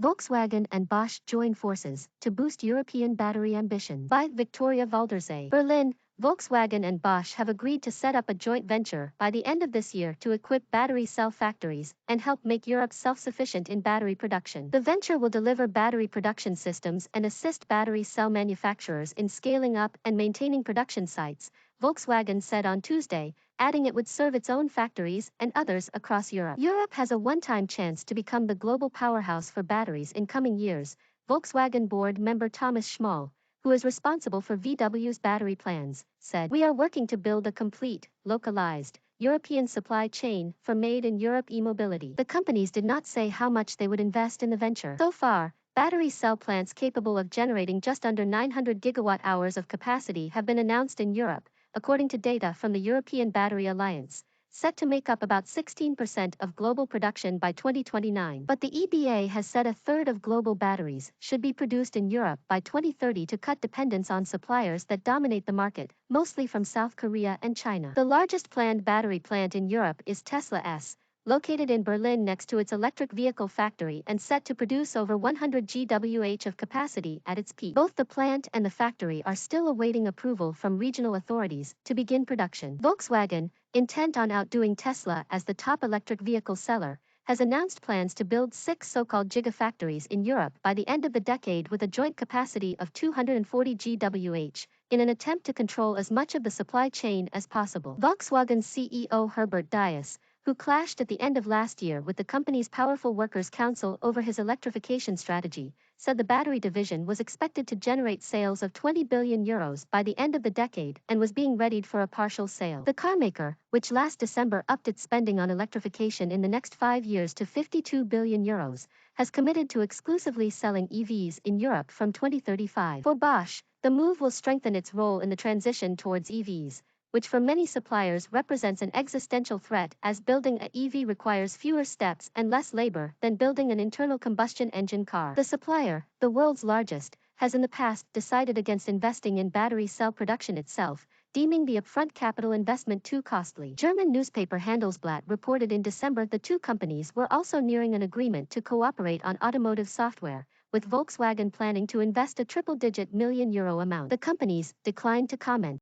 Volkswagen and Bosch join forces to boost European battery ambitions. By Victoria Waldersee BERLIN, Volkswagen and Bosch have agreed to set up a joint venture by the end of this year to equip battery cell factories and help make Europe self-sufficient in battery production. The venture will deliver battery production systems and assist battery cell manufacturers in scaling up and maintaining production sites, Volkswagen said on Tuesday, adding it would serve its own factories and others across Europe. Europe has a one-time chance to become the global powerhouse for batteries in coming years, Volkswagen board member Thomas Schmall, who is responsible for VW's battery plans, said. We are working to build a complete, localized, European supply chain for made-in-Europe e-mobility. The companies did not say how much they would invest in the venture. So far, battery cell plants capable of generating just under 900 gigawatt-hours of capacity have been announced in Europe, according to data from the European Battery Alliance, set to make up about 16% of global production by 2029. But the EBA has said a third of global batteries should be produced in Europe by 2030 to cut dependence on suppliers that dominate the market, mostly from South Korea and China. The largest planned battery plant in Europe is Tesla S, located in Berlin next to its electric vehicle factory and set to produce over 100 GWh of capacity at its peak. Both the plant and the factory are still awaiting approval from regional authorities to begin production. Volkswagen, intent on outdoing Tesla as the top electric vehicle seller, has announced plans to build 6 so-called gigafactories in Europe by the end of the decade with a joint capacity of 240 GWh, in an attempt to control as much of the supply chain as possible. Volkswagen CEO Herbert Diess, who clashed at the end of last year with the company's powerful workers' council over his electrification strategy, said the battery division was expected to generate sales of €20 billion by the end of the decade and was being readied for a partial sale. The carmaker, which last December upped its spending on electrification in the next 5 years to €52 billion, has committed to exclusively selling EVs in Europe from 2035. For Bosch, the move will strengthen its role in the transition towards EVs, which for many suppliers represents an existential threat as building a EV requires fewer steps and less labor than building an internal combustion engine car. The supplier, the world's largest, has in the past decided against investing in battery cell production itself, deeming the upfront capital investment too costly. German newspaper Handelsblatt reported in December the two companies were also nearing an agreement to cooperate on automotive software, with Volkswagen planning to invest a triple-digit million euro amount. The companies declined to comment.